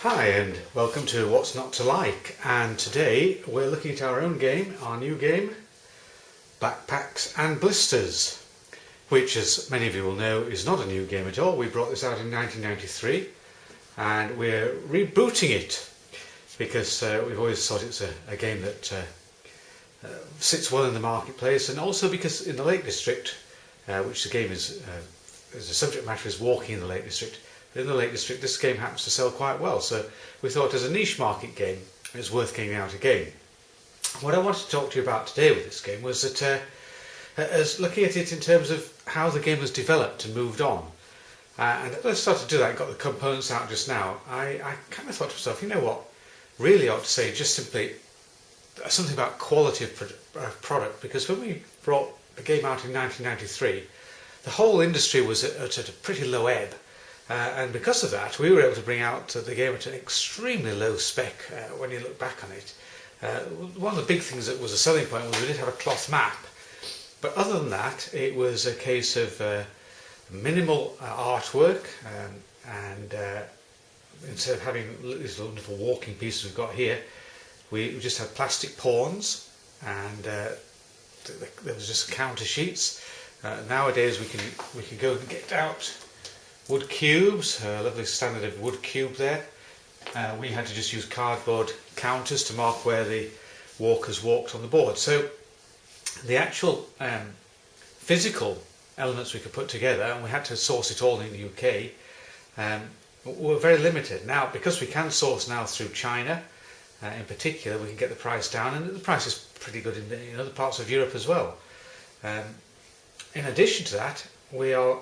Hi and welcome to What's Not to Like, and today we're looking at our own game, our new game, Backpacks and Blisters, which, as many of you will know, is not a new game at all. We brought this out in 1993 and we're rebooting it because we've always thought it's a game that sits well in the marketplace, and also because in the Lake District, which the game is, as the subject matter is walking in the Lake District, in the Lake District this game happens to sell quite well, so we thought as a niche market game it was worth getting out again. What I wanted to talk to you about today with this game was that as looking at it in terms of how the game has developed and moved on. And as I started to do that and got the components out just now, I kind of thought to myself, you know what, really ought to say just simply something about quality of product, because when we brought the game out in 1993, the whole industry was at a pretty low ebb. And because of that, we were able to bring out the game at an extremely low spec when you look back on it. One of the big things that was a selling point was we did have a cloth map. But other than that, it was a case of minimal artwork, and instead of having these wonderful walking pieces we've got here, we just had plastic pawns, and there was just counter sheets. Nowadays we can go and get out wood cubes, a lovely standard of wood cube there. We had to just use cardboard counters to mark where the walkers walked on the board. So the actual physical elements we could put together, and we had to source it all in the UK, were very limited. Now, because we can source now through China, in particular, we can get the price down, and the price is pretty good in other parts of Europe as well. In addition to that, we are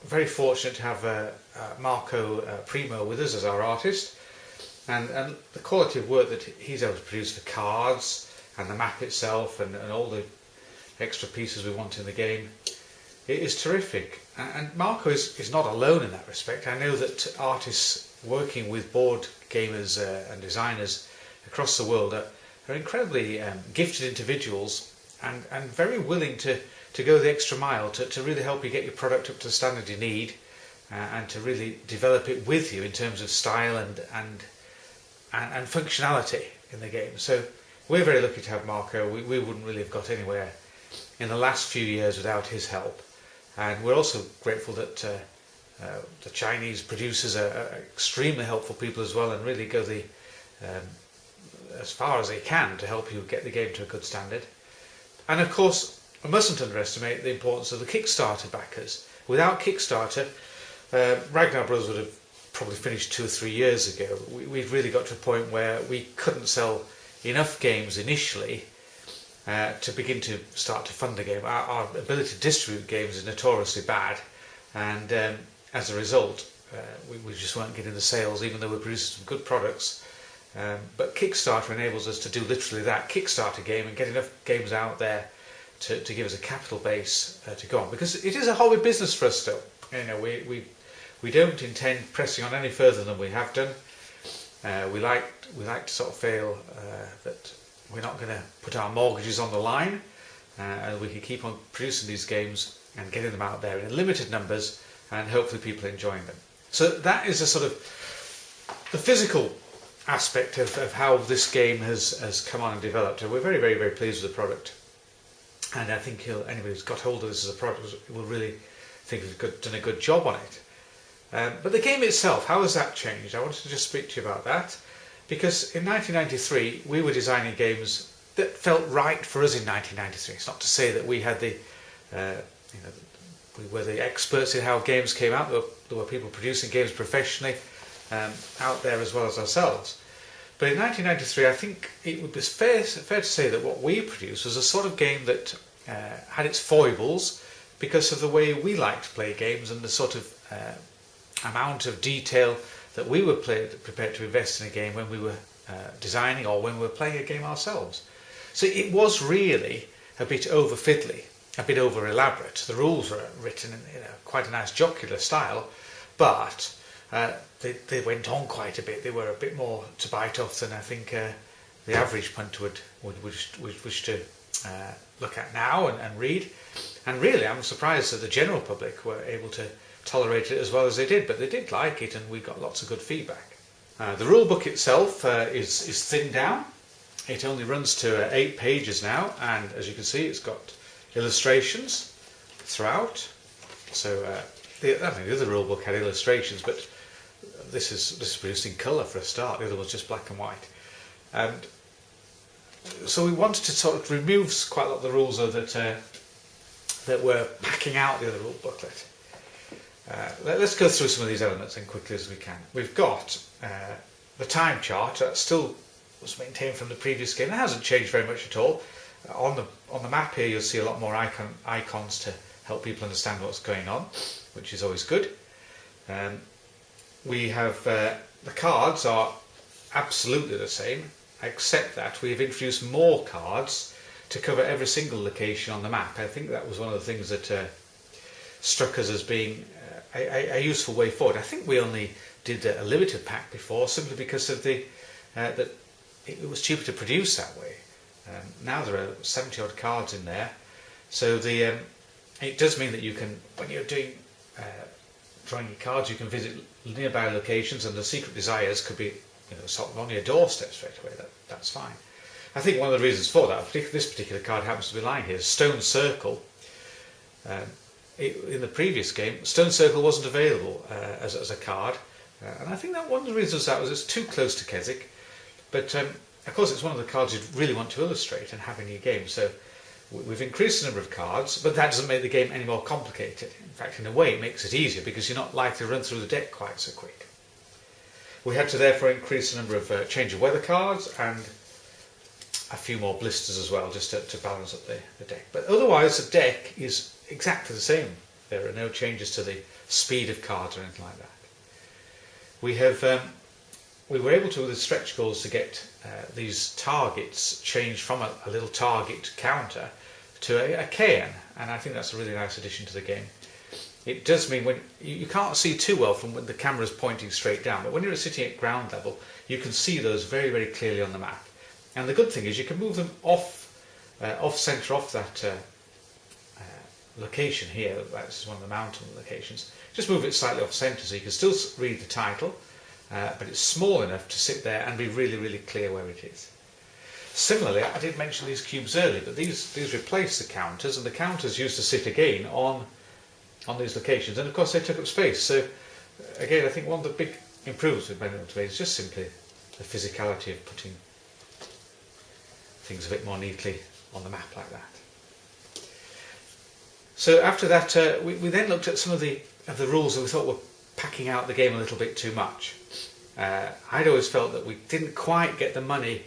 very fortunate to have Marco Primo with us as our artist, and the quality of work that he's able to produce for cards and the map itself and all the extra pieces we want in the game, it is terrific. And Marco is not alone in that respect. I know that artists working with board gamers and designers across the world are incredibly gifted individuals and very willing to go the extra mile to really help you get your product up to the standard you need, and to really develop it with you in terms of style and functionality in the game. So we're very lucky to have Marco. We wouldn't really have got anywhere in the last few years without his help. And we're also grateful that the Chinese producers are extremely helpful people as well, and really go as far as they can to help you get the game to a good standard. And of course, we mustn't underestimate the importance of the Kickstarter backers. Without Kickstarter, Ragnar Brothers would have probably finished 2 or 3 years ago. We'd really got to a point where we couldn't sell enough games initially to begin to start to fund the game. Our ability to distribute games is notoriously bad, and as a result, we just weren't getting the sales, even though we produced some good products. But Kickstarter enables us to do literally that, kickstart a game and get enough games out there to give us a capital base to go on, because it is a hobby business for us still. You know, we don't intend pressing on any further than we have done. We like to sort of feel that we're not going to put our mortgages on the line, and we can keep on producing these games and getting them out there in limited numbers, and hopefully people enjoying them. So that is a sort of the physical aspect of how this game has come on and developed, and we're very, very, very pleased with the product. And I think anybody who's got hold of this as a product will really think we've done a good job on it. But the game itself, how has that changed? I wanted to just speak to you about that, because in 1993 we were designing games that felt right for us in 1993. It's not to say that we had we were the experts in how games came out. There were people producing games professionally out there as well as ourselves. But in 1993, I think it would be fair to say that what we produced was a sort of game that had its foibles because of the way we like to play games and the sort of amount of detail that we were prepared to invest in a game when we were designing or when we were playing a game ourselves. So it was really a bit over fiddly, a bit over elaborate. The rules were written in quite a nice jocular style, but they went on quite a bit. They were a bit more to bite off than I think the average punter would wish to look at now and read. And really, I'm surprised that the general public were able to tolerate it as well as they did, but they did like it, and we got lots of good feedback. The rule book itself is thinned down. It only runs to 8 pages now, and as you can see, it's got illustrations throughout. So the other rule book had illustrations, but this is produced in colour for a start. The other was just black and white. And so we wanted to sort of remove quite a lot of the rules that were packing out the other rule booklet. Let's go through some of these elements as quickly as we can. We've got the time chart that still was maintained from the previous game. It hasn't changed very much at all. On the map here, you'll see a lot more icons to help people understand what's going on, which is always good. We have the cards are absolutely the same, except that we've introduced more cards to cover every single location on the map. I think that was one of the things that struck us as being a useful way forward. I think we only did a limited pack before, simply because of that it was cheaper to produce that way. Now there are 70 odd cards in there, so it does mean that you can, when you're doing drawing your cards, you can visit nearby locations, and the secret desires could be, sort of on your doorstep straight away. That's fine. I think one of the reasons for that, this particular card happens to be lying here, Stone Circle. In the previous game, Stone Circle wasn't available as a card, and I think that one of the reasons that was it's too close to Keswick. But of course, it's one of the cards you'd really want to illustrate and have in your game. So we've increased the number of cards, but that doesn't make the game any more complicated. In fact, in a way, it makes it easier because you're not likely to run through the deck quite so quick. We had to therefore increase the number of change of weather cards and a few more blisters as well, just to balance up the deck. But otherwise, the deck is exactly the same. There are no changes to the speed of cards or anything like that. We were able to, with the stretch goals, to get these targets changed from a little target counter to a KN, and I think that's a really nice addition to the game. It does mean when you can't see too well from when the camera is pointing straight down, but when you're sitting at ground level, you can see those very, very clearly on the map. And the good thing is you can move them off centre, off that location here. That's one of the mountain locations. Just move it slightly off centre so you can still read the title, but it's small enough to sit there and be really, really clear where it is. Similarly, I did mention these cubes earlier, but these replace the counters, and the counters used to sit again on these locations, and of course they took up space. So again, I think one of the big improvements we've been able to make is just simply the physicality of putting things a bit more neatly on the map like that. So after that, we then looked at some of the rules that we thought were packing out the game a little bit too much. I'd always felt that we didn't quite get the money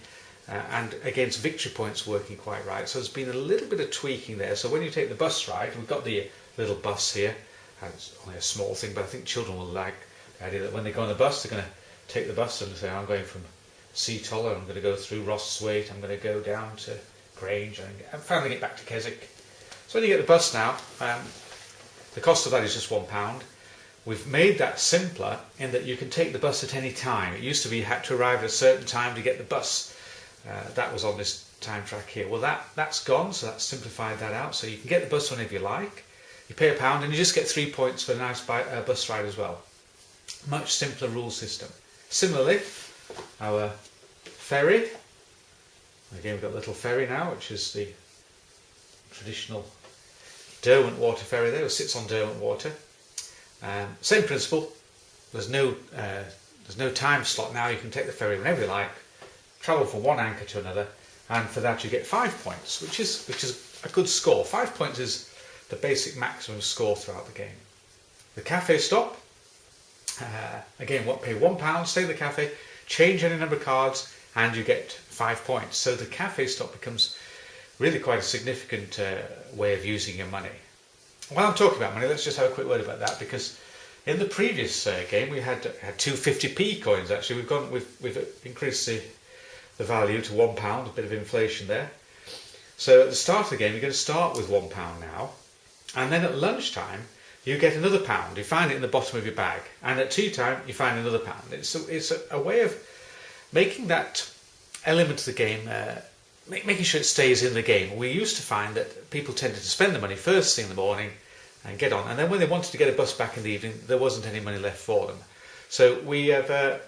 and against victory points working quite right, so there's been a little bit of tweaking there. So when you take the bus ride, we've got the little bus here, and it's only a small thing, but I think children will like the idea that when they go on the bus, they're going to take the bus and say, I'm going from Seatoller, I'm going to go through Rossthwaite, I'm going to go down to Grange, and finally get back to Keswick. So when you get the bus now, the cost of that is just £1. We've made that simpler in that you can take the bus at any time. It used to be you had to arrive at a certain time to get the bus. That was on this time track here. Well, that's gone, so that's simplified that out. So you can get the bus whenever you like. You pay £1 and you just get 3 points for a nice bus ride as well. Much simpler rule system. Similarly, our ferry. Again, we've got a little ferry now, which is the traditional Derwent water ferry there. It sits on Derwent water. Same principle. There's no time slot now. You can take the ferry whenever you like, travel from one anchor to another, and for that you get 5 points, which is a good score. 5 points is the basic maximum score throughout the game. The cafe stop. Again, pay £1, stay at the cafe, change any number of cards, and you get 5 points. So the cafe stop becomes really quite a significant way of using your money. While I'm talking about money, let's just have a quick word about that, because in the previous game we had 2 50p coins. Actually, we've increased the value to £1, a bit of inflation there. So at the start of the game, you're going to start with £1 now, and then at lunchtime you get another £1. You find it in the bottom of your bag, and at tea time you find another £1. It's a way of making that element of the game, making sure it stays in the game. We used to find that people tended to spend the money first thing in the morning and get on, and then when they wanted to get a bus back in the evening, there wasn't any money left for them. So we have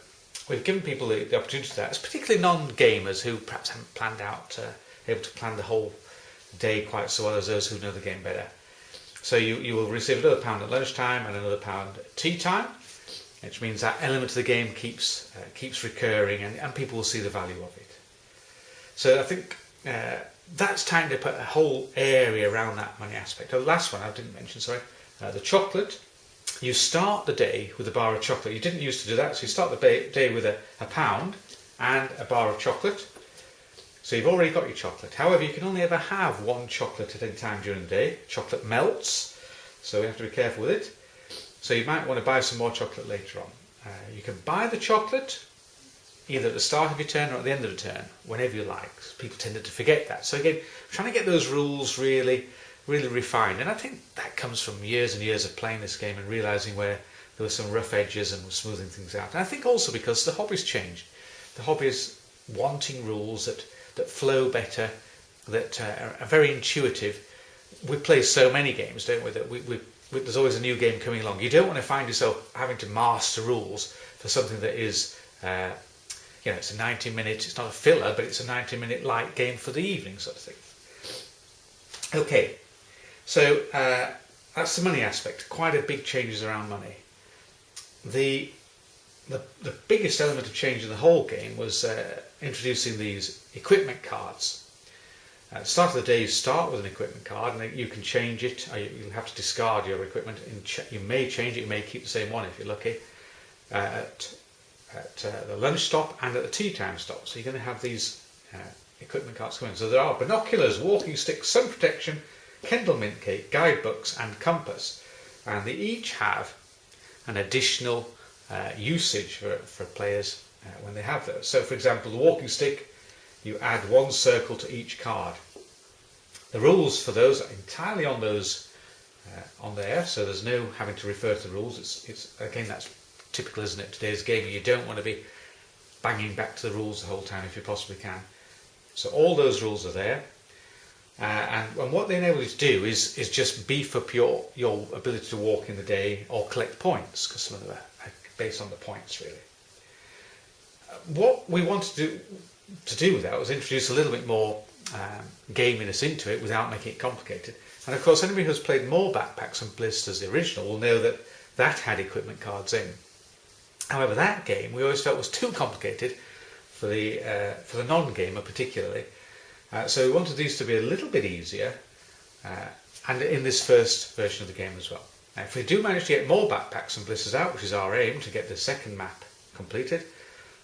we've given people the opportunity to do that, particularly non-gamers who perhaps haven't planned out, able to plan the whole day quite so well as those who know the game better. So you will receive another £1 at lunchtime and another £1 at tea time, which means that element of the game keeps recurring, and people will see the value of it. So I think that's tightened up a whole area around that money aspect. The last one I didn't mention, sorry, the chocolate. You start the day with a bar of chocolate. You didn't used to do that, so you start the day with a £1 and a bar of chocolate. So you've already got your chocolate. However, you can only ever have one chocolate at any time during the day. Chocolate melts, so you have to be careful with it. So you might want to buy some more chocolate later on. You can buy the chocolate either at the start of your turn or at the end of the turn, whenever you like. People tended to forget that. So again, trying to get those rules really refined. And I think that comes from years and years of playing this game and realising where there were some rough edges and smoothing things out. And I think also because the hobby's changed. The hobby is wanting rules that flow better, that are very intuitive. We play so many games, don't we, that there's always a new game coming along. You don't want to find yourself having to master rules for something that is, it's a 90-minute, it's not a filler, but it's a 90-minute light game for the evening sort of thing. Okay, so that's the money aspect. Quite a big changes around money. The biggest element of change in the whole game was introducing these equipment cards. At the start of the day, you start with an equipment card, and you can change it. Or you'll have to discard your equipment. You may change it. You may keep the same one if you're lucky. At the lunch stop and at the tea time stop. So you're going to have these equipment cards coming. So there are binoculars, walking sticks, sun protection, Kendall mint cake, guidebooks, and compass, and they each have an additional usage for players when they have those. So for example, the walking stick, you add one circle to each card. The rules for those are entirely on those on there, so there's no having to refer to the rules. It's again, that's typical, isn't it? Today's game, you don't want to be banging back to the rules the whole time if you possibly can. So all those rules are there, and what they enable you to do is just beef up your ability to walk in the day or collect points, because some of them are based on the points really. What we wanted to do with that was introduce a little bit more gaminess into it without making it complicated. And of course, anybody who's played more Backpacks and Blisters, the original, will know that had equipment cards in. However, that game we always felt was too complicated for the non-gamer particularly. So we wanted these to be a little bit easier, and in this first version of the game as well. Now, if we do manage to get more Backpacks and Blisters out, which is our aim to get the second map completed,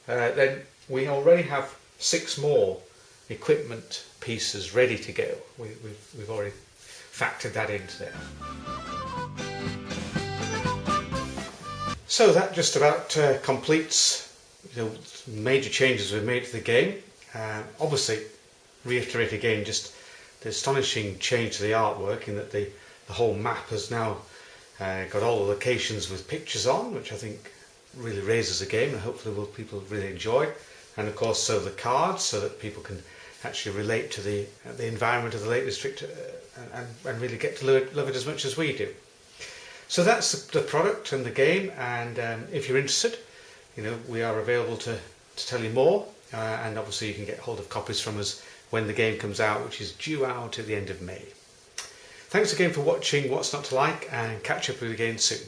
then we already have 6 more equipment pieces ready to go. We've already factored that into there. So that just about completes major changes we've made to the game. Obviously, reiterate again just the astonishing change to the artwork in that the whole map has now got all the locations with pictures on, which I think really raises the game and hopefully people really enjoy. And of course, so the cards, so that people can actually relate to the environment of the Lake District and really get to love it as much as we do. So that's the product and the game, and if you're interested, we are available to tell you more, and obviously you can get hold of copies from us when the game comes out, which is due out at the end of May. Thanks again for watching What's Not to Like, and catch up with you again soon.